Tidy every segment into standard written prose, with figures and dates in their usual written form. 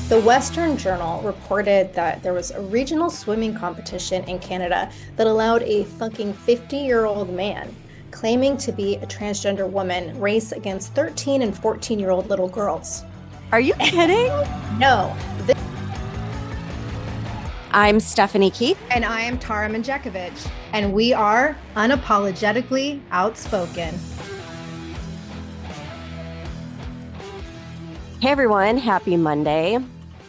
The Western Journal reported that there was a regional swimming competition in Canada that allowed a fucking 50-year-old man claiming to be a transgender woman race against 13 and 14-year-old little girls. Are you kidding? No. I'm Stephanie Keith. And I am Tara Manjakovic. And we are unapologetically outspoken. Hey everyone, happy Monday.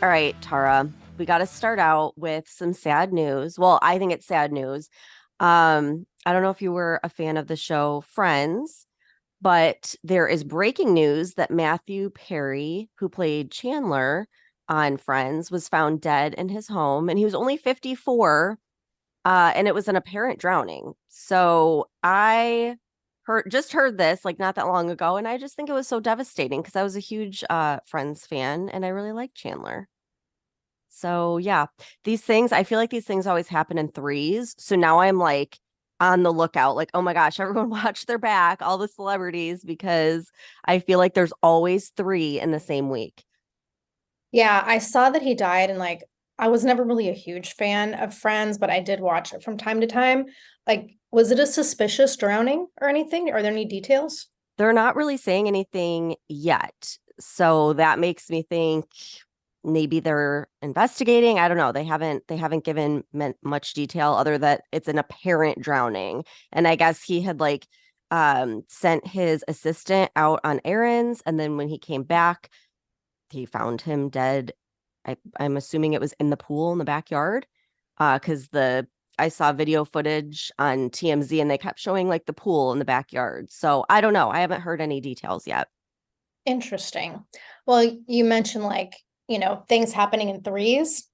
All right, Tara, we got to start out with some sad news. Well, I think it's sad news. I don't know if you were a fan of the show Friends, but there is breaking news that Matthew Perry, who played Chandler on Friends, was found dead in his home, and he was only 54, and it was an apparent drowning. So I heard this like not that long ago, and I just think it was so devastating because I was a huge Friends fan and I really liked Chandler. So yeah, I feel like these things always happen in threes. So now I'm like on the lookout, like, oh my gosh, everyone watch their back, all the celebrities, because I feel like there's always three in the same week. Yeah, I saw that he died, and like I was never really a huge fan of Friends, but I did watch it from time to time. Like, was it a suspicious drowning or anything? Are there any details? They're not really saying anything yet. So that makes me think maybe they're investigating. I don't know. They haven't given much detail other that it's an apparent drowning. And I guess he had like sent his assistant out on errands, and then when he came back, he found him dead. I'm assuming it was in the pool in the backyard. Because I saw video footage on TMZ and they kept showing like the pool in the backyard. So I don't know. I haven't heard any details yet. Interesting. Well, you mentioned like, things happening in threes,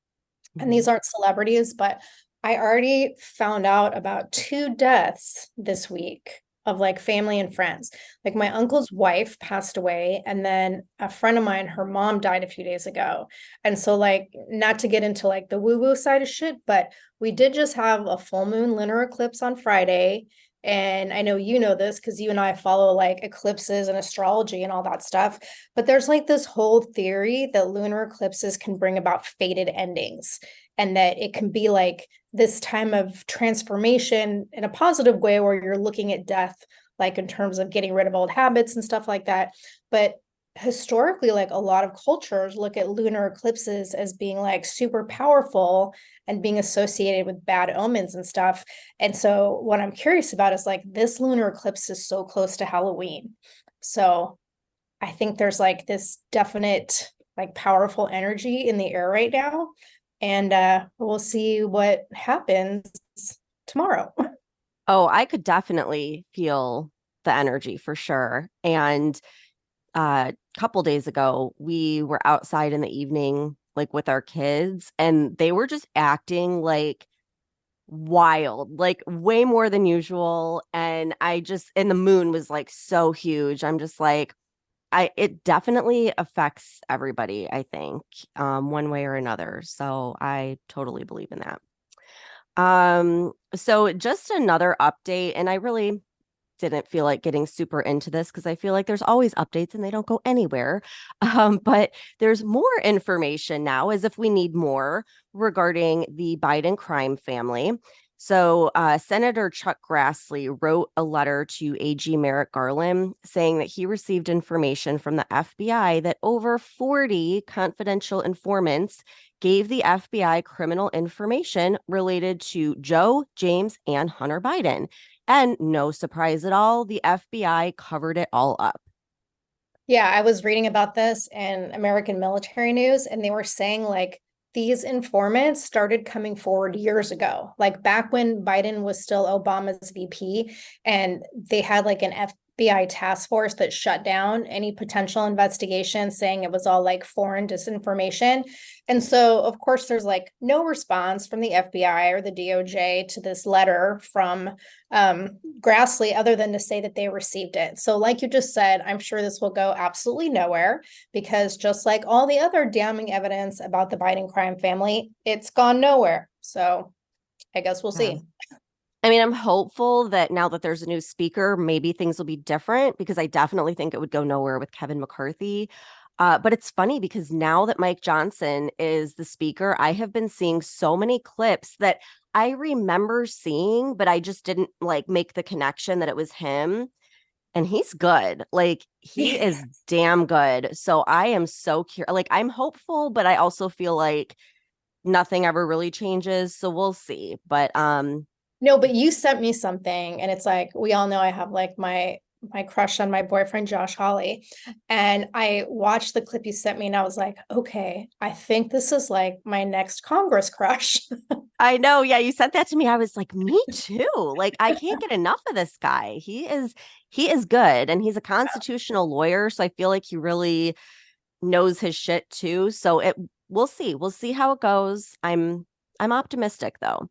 and these aren't celebrities, but I already found out about two deaths this week of like family and friends. Like my uncle's wife passed away, and then a friend of mine, her mom died a few days ago. And so like not to get into like the woo-woo side of shit, but we did just have a full moon lunar eclipse on Friday. And I know you know this because you and I follow like eclipses and astrology and all that stuff. But there's like this whole theory that lunar eclipses can bring about fated endings, and that it can be like this time of transformation in a positive way where you're looking at death, like in terms of getting rid of old habits and stuff like that. But historically, like a lot of cultures look at lunar eclipses as being like super powerful and being associated with bad omens and stuff. And so what I'm curious about is like this lunar eclipse is so close to Halloween. So I think there's like this definite like powerful energy in the air right now. And we'll see what happens tomorrow. Oh, I could definitely feel the energy for sure. And a couple days ago, we were outside in the evening, like with our kids, and they were just acting like wild, like way more than usual. And the moon was like so huge. I'm just like, it definitely affects everybody, I think, one way or another. So I totally believe in that. So just another update, and I really didn't feel like getting super into this because I feel like there's always updates and they don't go anywhere. But there's more information now, as if we need more, regarding the Biden crime family. So Senator Chuck Grassley wrote a letter to AG Merrick Garland saying that he received information from the FBI that over 40 confidential informants gave the FBI criminal information related to Joe, James, and Hunter Biden. And no surprise at all, the FBI covered it all up. Yeah, I was reading about this in American Military News, and they were saying like these informants started coming forward years ago, like back when Biden was still Obama's VP, and they had like an FBI task force that shut down any potential investigation, saying it was all like foreign disinformation. And so, of course, there's like no response from the FBI or the DOJ to this letter from Grassley, other than to say that they received it. So, like you just said, I'm sure this will go absolutely nowhere because just like all the other damning evidence about the Biden crime family, it's gone nowhere. So, I guess we'll Yeah. see. I mean, I'm hopeful that now that there's a new speaker, maybe things will be different because I definitely think it would go nowhere with Kevin McCarthy. But it's funny because now that Mike Johnson is the speaker, I have been seeing so many clips that I remember seeing, but I just didn't like make the connection that it was him. And he's good. Like he is damn good. So I am so curious. Like I'm hopeful, but I also feel like nothing ever really changes. So we'll see. But No, but you sent me something, and it's like we all know I have like my crush on my boyfriend Josh Hawley, and I watched the clip you sent me, and I was like, okay, I think this is like my next Congress crush. I know, yeah, you sent that to me. I was like, me too. Like I can't get enough of this guy. He is good and he's a constitutional lawyer, so I feel like he really knows his shit too. So it we'll see. We'll see how it goes. I'm optimistic though.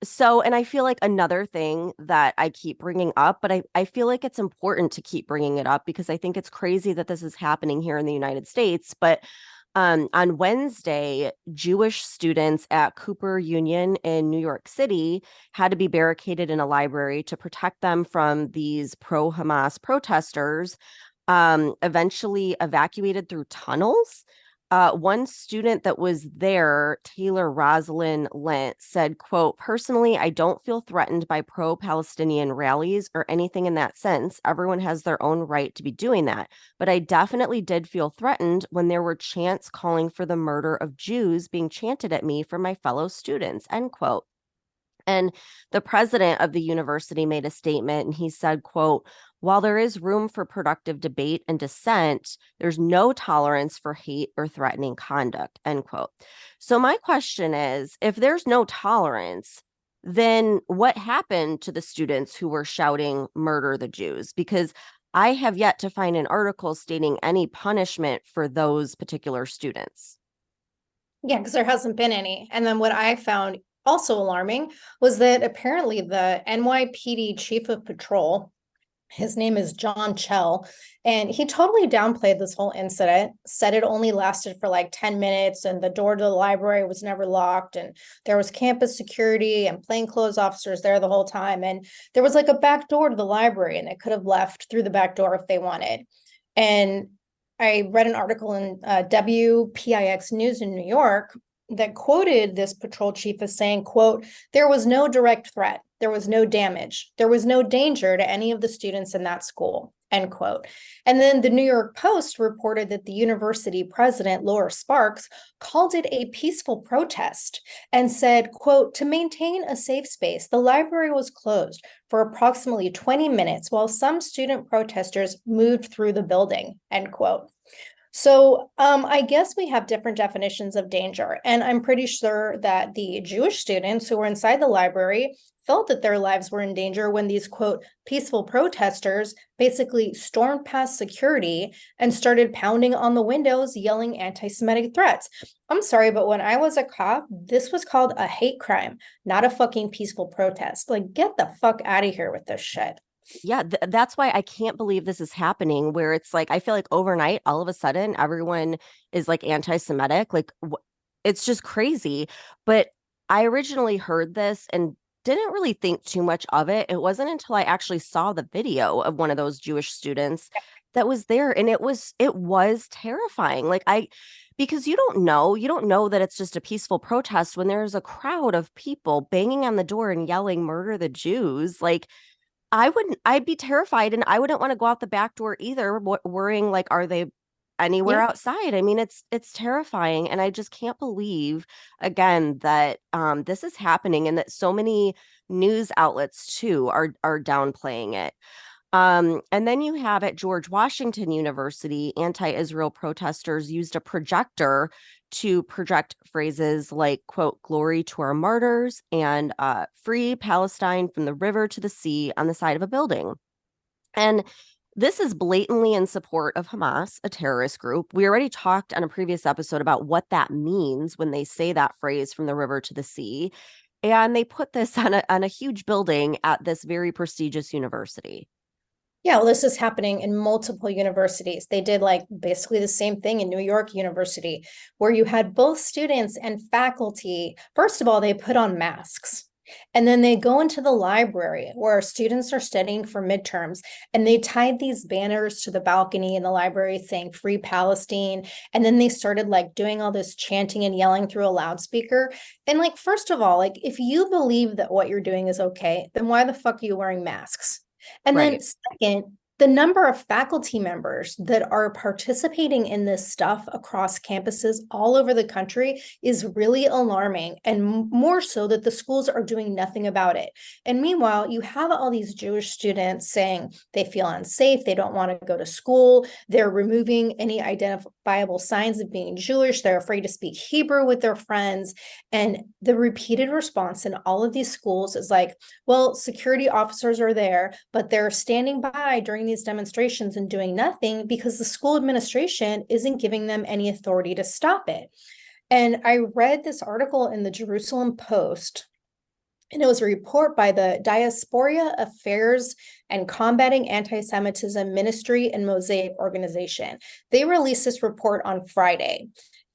So, and I feel like another thing that I keep bringing up, but I feel like it's important to keep bringing it up because I think it's crazy that this is happening here in the United States. But on Wednesday, Jewish students at Cooper Union in New York City had to be barricaded in a library to protect them from these pro-Hamas protesters, eventually evacuated through tunnels. One student that was there, Taylor Rosalind Lent, said, quote, personally, I don't feel threatened by pro-Palestinian rallies or anything in that sense. Everyone has their own right to be doing that. But I definitely did feel threatened when there were chants calling for the murder of Jews being chanted at me from my fellow students, end quote. And the president of the university made a statement and he said, quote, while there is room for productive debate and dissent, there's no tolerance for hate or threatening conduct, end quote. So my question is, if there's no tolerance, then what happened to the students who were shouting murder the Jews? Because I have yet to find an article stating any punishment for those particular students. Yeah, because there hasn't been any. And then what I found also alarming was that apparently the NYPD chief of patrol, his name is John Chell, and he totally downplayed this whole incident, said it only lasted for like 10 minutes and the door to the library was never locked and there was campus security and plainclothes officers there the whole time. And there was like a back door to the library and they could have left through the back door if they wanted. And I read an article in WPIX News in New York that quoted this patrol chief as saying, quote, there was no direct threat. There was no damage. There was no danger to any of the students in that school, end quote. And then the New York Post reported that the university president, Laura Sparks, called it a peaceful protest and said, quote, to maintain a safe space, the library was closed for approximately 20 minutes while some student protesters moved through the building, end quote. So I guess we have different definitions of danger. And I'm pretty sure that the Jewish students who were inside the library felt that their lives were in danger when these, quote, peaceful protesters basically stormed past security and started pounding on the windows, yelling anti-Semitic threats. I'm sorry, but when I was a cop, this was called a hate crime, not a fucking peaceful protest. Like, get the fuck out of here with this shit. Yeah, that's why I can't believe this is happening where it's like I feel like overnight all of a sudden everyone is like anti-Semitic, like it's just crazy. But I originally heard this and didn't really think too much of it. It wasn't until I actually saw the video of one of those Jewish students that was there and it was terrifying. Like I because you don't know that it's just a peaceful protest when there's a crowd of people banging on the door and yelling murder the Jews. Like I'd be terrified and I wouldn't want to go out the back door either, worrying like, are they anywhere Yeah. outside? I mean, it's terrifying. And I just can't believe again that this is happening and that so many news outlets too are downplaying it. And then you have at George Washington University, anti-Israel protesters used a projector to project phrases like, quote, glory to our martyrs and free Palestine from the river to the sea on the side of a building. And this is blatantly in support of Hamas, a terrorist group. We already talked on a previous episode about what that means when they say that phrase from the river to the sea. And they put this on a huge building at this very prestigious university. Yeah, well, this is happening in multiple universities. They did like basically the same thing in New York University, where you had both students and faculty. First of all, they put on masks. And then they go into the library where students are studying for midterms, and they tied these banners to the balcony in the library saying Free Palestine. And then they started like doing all this chanting and yelling through a loudspeaker. And like, first of all, like if you believe that what you're doing is okay, then why the fuck are you wearing masks? And then Right. second, the number of faculty members that are participating in this stuff across campuses all over the country is really alarming, and more so that the schools are doing nothing about it. And meanwhile, you have all these Jewish students saying they feel unsafe, they don't want to go to school, they're removing any identifiable signs of being Jewish, they're afraid to speak Hebrew with their friends. And the repeated response in all of these schools is like, well, security officers are there, but they're standing by during these demonstrations and doing nothing because the school administration isn't giving them any authority to stop it. And I read this article in the Jerusalem Post, and it was a report by the Diaspora Affairs and Combating Anti-Semitism Ministry and Mosaic Organization. They released this report on Friday,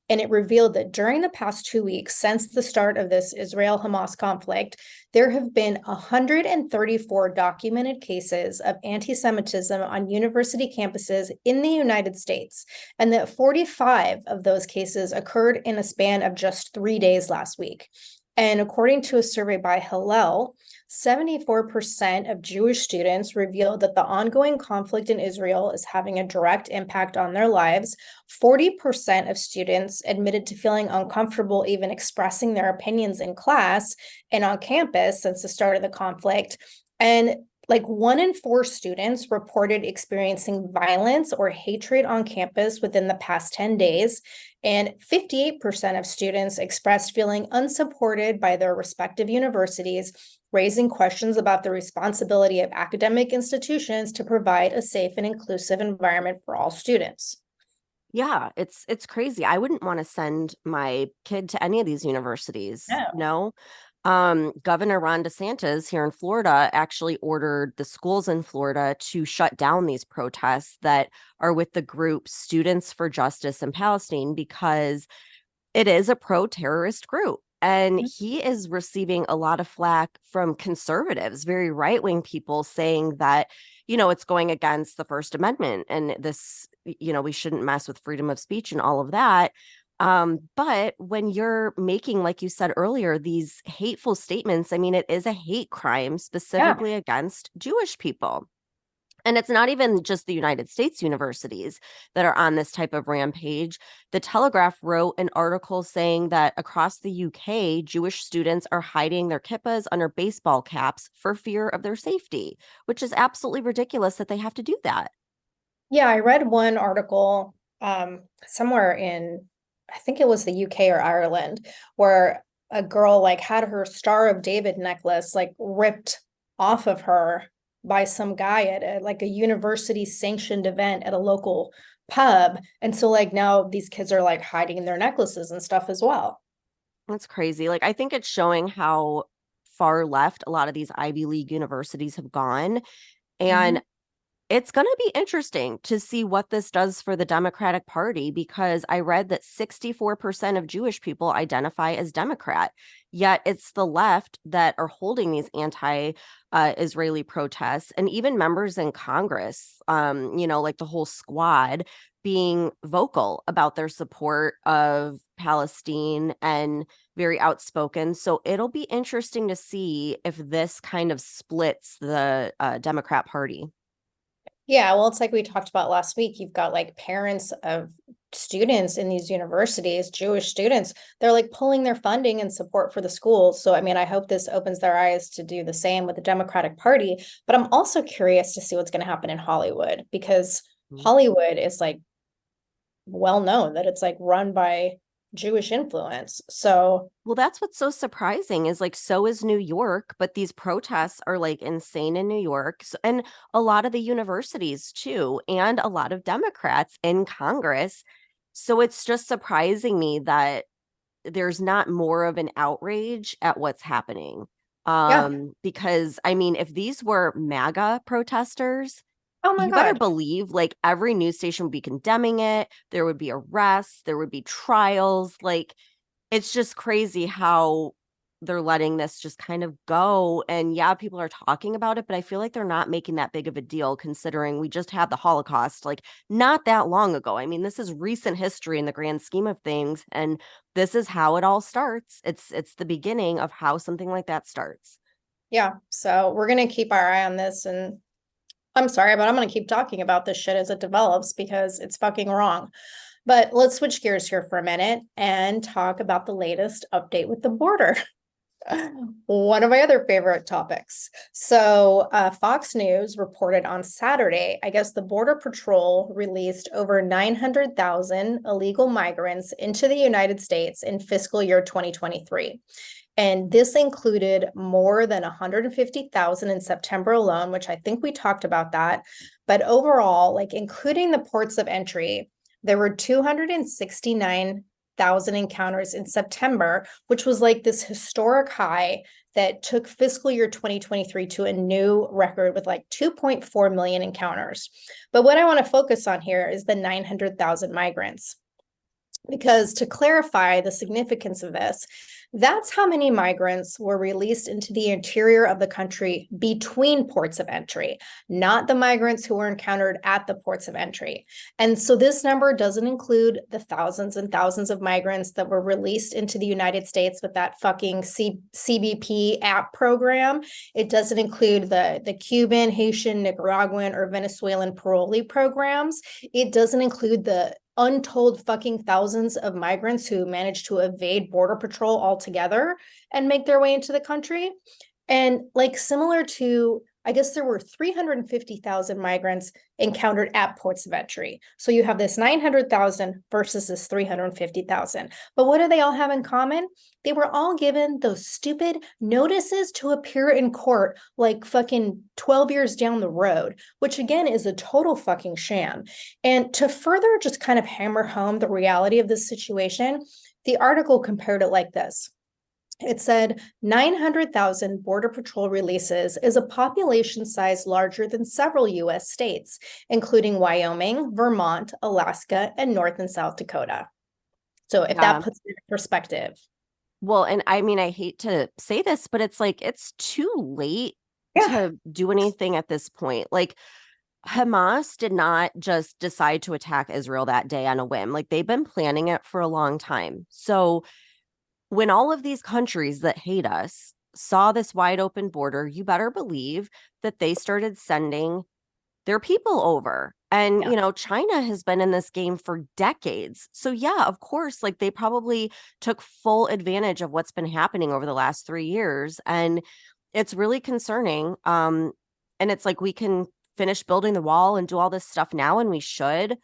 and it revealed that during the past 2 weeks, since the start of this Israel-Hamas conflict, there have been 134 documented cases of anti-Semitism on university campuses in the United States, and that 45 of those cases occurred in a span of just 3 days last week. And according to a survey by Hillel, 74% of Jewish students revealed that the ongoing conflict in Israel is having a direct impact on their lives. 40% of students admitted to feeling uncomfortable even expressing their opinions in class and on campus since the start of the conflict. And like 1 in 4 students reported experiencing violence or hatred on campus within the past 10 days. And 58% of students expressed feeling unsupported by their respective universities, raising questions about the responsibility of academic institutions to provide a safe and inclusive environment for all students. Yeah, it's crazy. I wouldn't want to send my kid to any of these universities. No. Governor Ron DeSantis here in Florida actually ordered the schools in Florida to shut down these protests that are with the group Students for Justice in Palestine because it is a pro-terrorist group. And he is receiving a lot of flack from conservatives, very right-wing people saying that, it's going against the First Amendment and this, we shouldn't mess with freedom of speech and all of that. But when you're making, like you said earlier, these hateful statements, I mean, it is a hate crime specifically against Jewish people. And it's not even just the United States universities that are on this type of rampage. The Telegraph wrote an article saying that across the UK, Jewish students are hiding their kippahs under baseball caps for fear of their safety, which is absolutely ridiculous that they have to do that. Yeah, I read one article somewhere in, I think it was the UK or Ireland, where a girl like had her Star of David necklace like ripped off of her by some guy at like a university sanctioned event at a local pub. And so like now these kids are like hiding their necklaces and stuff as well. That's crazy. Like, I think it's showing how far left a lot of these Ivy League universities have gone. And it's going to be interesting to see what this does for the Democratic Party, because I read that 64% of Jewish people identify as Democrat, yet it's the left that are holding these anti-Israeli protests, and even members in Congress, like the whole squad being vocal about their support of Palestine and very outspoken. So it'll be interesting to see if this kind of splits the Democrat Party. Yeah, well, it's like we talked about last week. You've got like parents of students in these universities, Jewish students, they're like pulling their funding and support for the schools. So, I mean, I hope this opens their eyes to do the same with the Democratic Party. But I'm also curious to see what's going to happen in Hollywood, because Hollywood is like well known that it's like run by Jewish influence. So, Well, that's what's so surprising is like, so is New York, but these protests are like insane in New York. And a lot of the universities too, and a lot of Democrats in Congress. So it's just surprising me that there's not more of an outrage at what's happening. yeah. Because I mean, if these were MAGA protesters, Oh my you better God. believe like every news station would be condemning it. There would be arrests, there would be trials. Like, it's just crazy how they're letting this just kind of go. And yeah, people are talking about it, but I feel like they're not making that big of a deal considering we just had the Holocaust like not that long ago. I mean, this is recent history in the grand scheme of things, and this is how it all starts. It's the beginning of how something like that starts. Yeah. So we're going to keep our eye on this. And I'm sorry, but I'm going to keep talking about this shit as it develops because it's fucking wrong. But let's switch gears here for a minute and talk about the latest update with the border. One of my other favorite topics. So, Fox News reported on Saturday, I guess the Border Patrol released over 900,000 illegal migrants into the United States in fiscal year 2023. And this included more than 150,000 in September alone, which I think we talked about that. But overall, like including the ports of entry, there were 269,000 encounters in September, which was like this historic high that took fiscal year 2023 to a new record with like 2.4 million encounters. But what I want to focus on here is the 900,000 migrants. Because to clarify the significance of this, that's how many migrants were released into the interior of the country between ports of entry, not the migrants who were encountered at the ports of entry. And so this number doesn't include the thousands and thousands of migrants that were released into the United States with that fucking CBP app program. It doesn't include the Cuban, Haitian, Nicaraguan, or Venezuelan parolee programs. It doesn't include the untold fucking thousands of migrants who managed to evade Border Patrol altogether and make their way into the country. And like similar to, I guess there were 350,000 migrants encountered at ports of entry. So you have this 900,000 versus this 350,000. But what do they all have in common? They were all given those stupid notices to appear in court like fucking 12 years down the road, which again is a total fucking sham. And to further just kind of hammer home the reality of this situation, the article compared it like this. It said 900,000 Border Patrol releases is a population size larger than several US states, including Wyoming, Vermont, Alaska, and North and South Dakota. So if that puts it in perspective. Well, and I mean, I hate to say this, but it's like it's too late to do anything at this point. Like Hamas did not just decide to attack Israel that day on a whim. Like they've been planning it for a long time. So when all of these countries that hate us saw this wide open border, you better believe that they started sending their people over. And, you know, China has been in this game for decades. So, yeah, of course, like they probably took full advantage of what's been happening over the last 3 years. And it's really concerning. And it's like we can finish building the wall and do all this stuff now, and we should.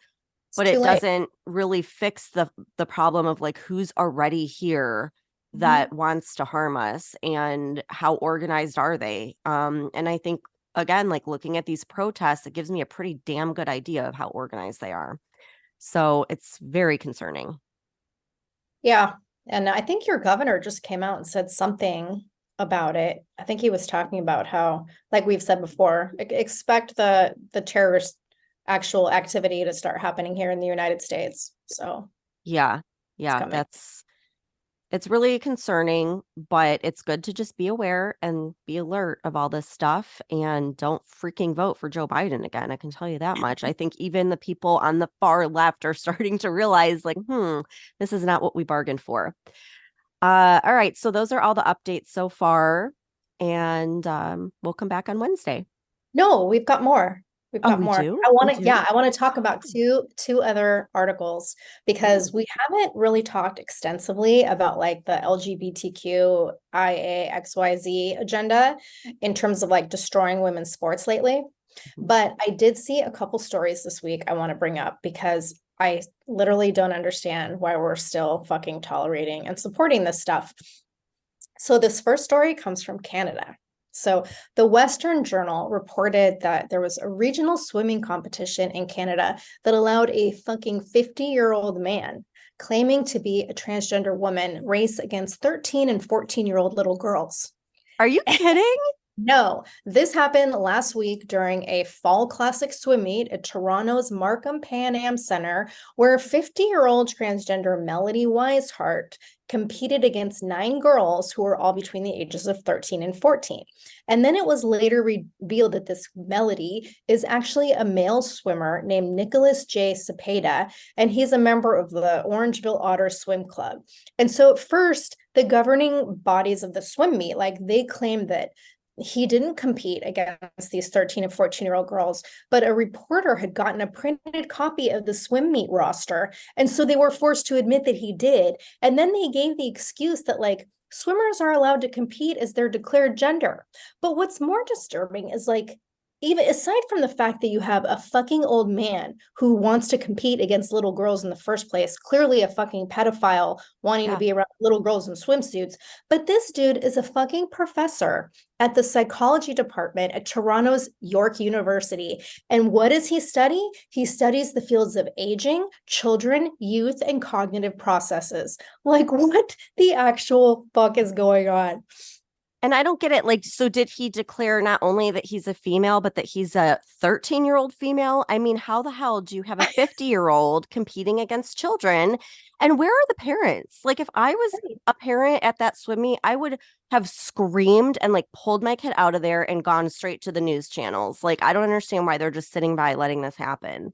But it doesn't really fix the problem of like who's already here that wants to harm us and how organized are they. And I think, again, like looking at these protests, it gives me a pretty damn good idea of how organized they are. So it's very concerning. Yeah. And I think your governor just came out and said something about it. I think he was talking about how, like we've said before, expect the terrorist actual activity to start happening here in the United States. So yeah, it's really concerning, but it's good to just be aware and be alert of all this stuff and don't freaking vote for Joe Biden again. I can tell you that much. I think even the people on the far left are starting to realize like, this is not what we bargained for. All right, so those are all the updates so far, and we'll come back on Wednesday. No, we've got more. We've got more. Do? I want to talk about two other articles because we haven't really talked extensively about like the LGBTQIA XYZ agenda in terms of like destroying women's sports lately. But I did see a couple stories this week I want to bring up because I literally don't understand why we're still fucking tolerating and supporting this stuff. So this first story comes from Canada. So the Western Journal reported that there was a regional swimming competition in Canada that allowed a fucking 50-year-old man claiming to be a transgender woman race against 13 and 14-year-old little girls. Are you kidding? No, this happened last week during a fall classic swim meet at Toronto's Markham Pan Am Center, where 50-year-old transgender Melody Weishart competed against 9 girls who were all between the ages of 13 and 14. And then it was later revealed that this Melody is actually a male swimmer named Nicholas J. Cepeda, and he's a member of the Orangeville Otter Swim Club. And so at first, the governing bodies of the swim meet, like they claimed that he didn't compete against these 13 and 14-year-old girls, but a reporter had gotten a printed copy of the swim meet roster. And so they were forced to admit that he did. And then they gave the excuse that, like, swimmers are allowed to compete as their declared gender. But what's more disturbing is, like, even aside from the fact that you have a fucking old man who wants to compete against little girls in the first place, clearly a fucking pedophile wanting to be around little girls in swimsuits, but this dude is a fucking professor at the psychology department at Toronto's York University. And what does he study? He studies the fields of aging, children, youth, and cognitive processes. Like, what the actual fuck is going on? And I don't get it. Like, so did he declare not only that he's a female, but that he's a 13-year-old female? I mean, how the hell do you have a 50-year-old competing against children? And where are the parents? Like, if I was a parent at that swim meet, I would have screamed and like pulled my kid out of there and gone straight to the news channels. Like, I don't understand why they're just sitting by letting this happen.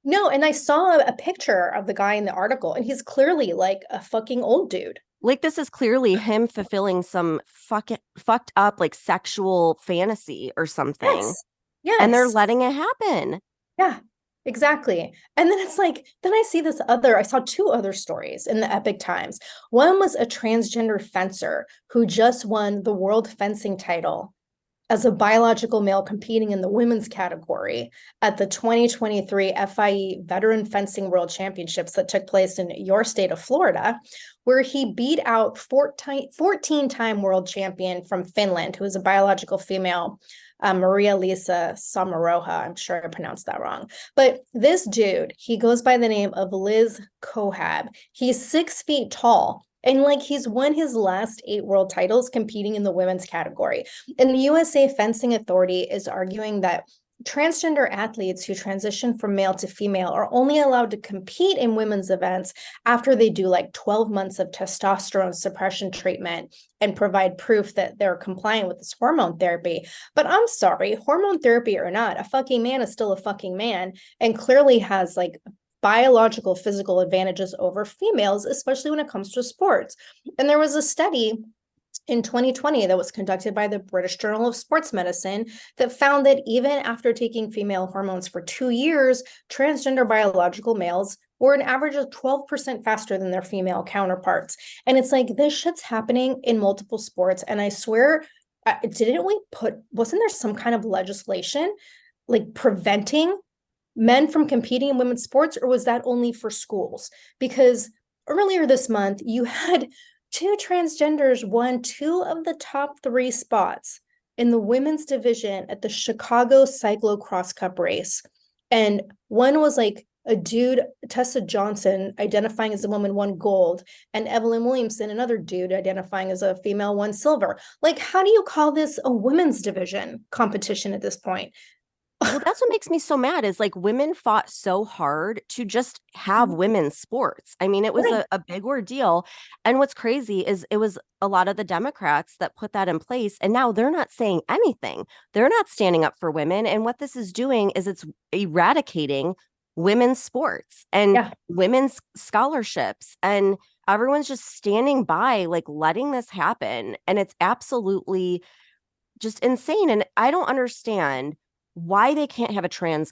No, and I saw a picture of the guy in the article, and he's clearly like a fucking old dude. Like, this is clearly him fulfilling some fucked up like sexual fantasy or something. Yes. And they're letting it happen. Yeah, exactly. And then it's like, then I saw 2 other stories in the Epic Times. One was a transgender fencer who just won the world fencing title as a biological male competing in the women's category at the 2023 FIE Veteran Fencing World Championships that took place in your state of Florida, where he beat out 14-time world champion from Finland, who is a biological female, Maria Lisa Samaroha. I'm sure I pronounced that wrong. But this dude, he goes by the name of Liz Kohab. He's 6 feet tall. And like he's won his last 8 world titles competing in the women's category. And the USA Fencing Authority is arguing that transgender athletes who transition from male to female are only allowed to compete in women's events after they do like 12 months of testosterone suppression treatment and provide proof that they're compliant with this hormone therapy. But I'm sorry, hormone therapy or not, a fucking man is still a fucking man and clearly has like biological physical advantages over females, especially when it comes to sports. And there was a study in 2020 that was conducted by the British Journal of Sports Medicine that found that even after taking female hormones for 2 years, transgender biological males were an average of 12% faster than their female counterparts. And it's like, this shit's happening in multiple sports. And I swear, wasn't there some kind of legislation like preventing men from competing in women's sports, or was that only for schools? Because earlier this month, you had 2 transgenders won 2 of the top 3 spots in the women's division at the Chicago Cyclocross Cup race. And one was like a dude, Tessa Johnson, identifying as a woman, won gold, and Evelyn Williamson, another dude identifying as a female, won silver. Like, how do you call this a women's division competition at this point? Well, that's what makes me so mad is like women fought so hard to just have women's sports. I mean, it was a big ordeal. And what's crazy is it was a lot of the Democrats that put that in place. And now they're not saying anything. They're not standing up for women. And what this is doing is it's eradicating women's sports and women's scholarships. And everyone's just standing by, like letting this happen. And it's absolutely just insane. And I don't understand why they can't have a trans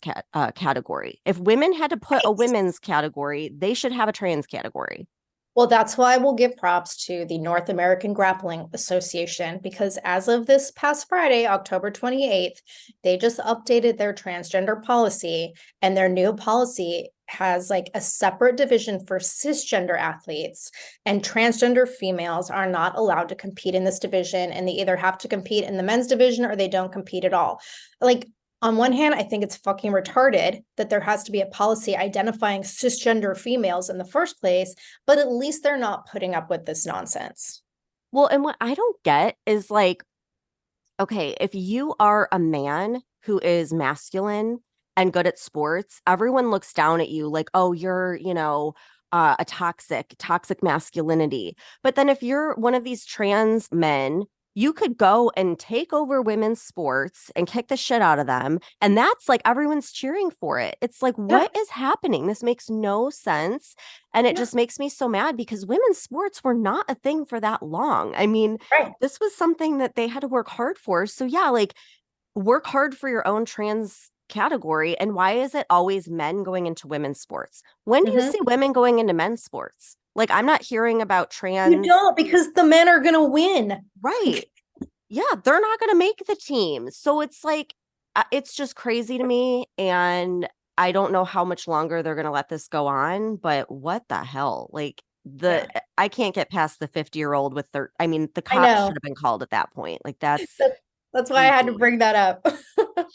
category. If women had to put a women's category, they should have a trans category. Well, that's why we'll give props to the North American Grappling Association, because as of this past Friday, October 28th, they just updated their transgender policy, and their new policy has like a separate division for cisgender athletes, and transgender females are not allowed to compete in this division, and they either have to compete in the men's division or they don't compete at all. Like, on one hand, I think it's fucking retarded that there has to be a policy identifying cisgender females in the first place, but at least they're not putting up with this nonsense. Well, and what I don't get is like, Okay, if you are a man who is masculine and good at sports, everyone looks down at you like, oh, you're, a toxic masculinity. But then if you're one of these trans men, you could go and take over women's sports and kick the shit out of them. And that's like everyone's cheering for it. It's like, Yeah. what is happening? This makes no sense. And it Yeah. just makes me so mad because women's sports were not a thing for that long. I mean, Right. this was something that they had to work hard for. So yeah, like work hard for your own trans category. And why is it always men going into women's sports? When do you Mhm. see women going into men's sports? Like I'm not hearing about You trans. don't, because the men are gonna win. Right. Yeah, they're not going to make the team. So it's like, it's just crazy to me. And I don't know how much longer they're going to let this go on, but what the hell? Like, Yeah. I can't get past the 50-year-old with their, I mean, the I cops should know. have been called at that point. Like, that's That's why I had to ridiculous. bring that up.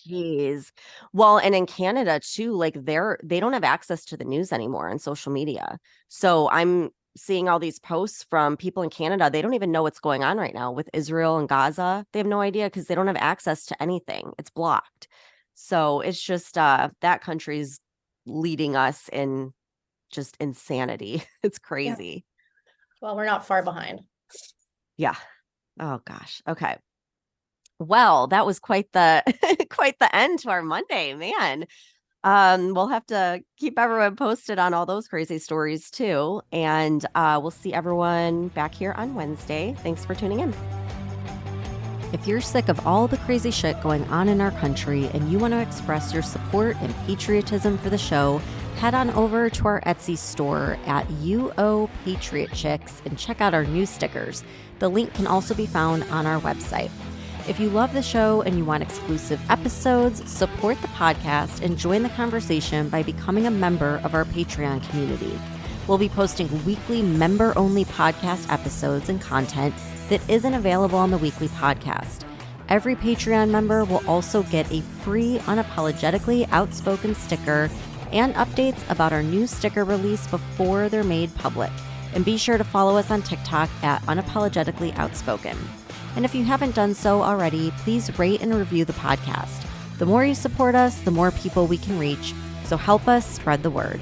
Jeez. Well, and in Canada too, like they don't have access to the news anymore on social media. So I'm seeing all these posts from people in Canada. They don't even know what's going on right now with Israel and Gaza. They have no idea because they don't have access to anything. It's blocked. So it's just that country's leading us in just insanity. It's Yeah. crazy. Well, we're not far behind. Yeah. Oh gosh. Okay. Well, that was quite the quite the end to our Monday, man. We'll have to keep everyone posted on all those crazy stories too. And we'll see everyone back here on Wednesday. Thanks for tuning in. If you're sick of all the crazy shit going on in our country and you want to express your support and patriotism for the show, head on over to our Etsy store at UO Patriot Chicks and check out our new stickers. The link can also be found on our website. If you love the show and you want exclusive episodes, support the podcast and join the conversation by becoming a member of our Patreon community. We'll be posting weekly member-only podcast episodes and content that isn't available on the weekly podcast. Every Patreon member will also get a free Unapologetically Outspoken sticker and updates about our new sticker release before they're made public. And be sure to follow us on TikTok at Unapologetically Outspoken. And if you haven't done so already, please rate and review the podcast. The more you support us, the more people we can reach. So help us spread the word.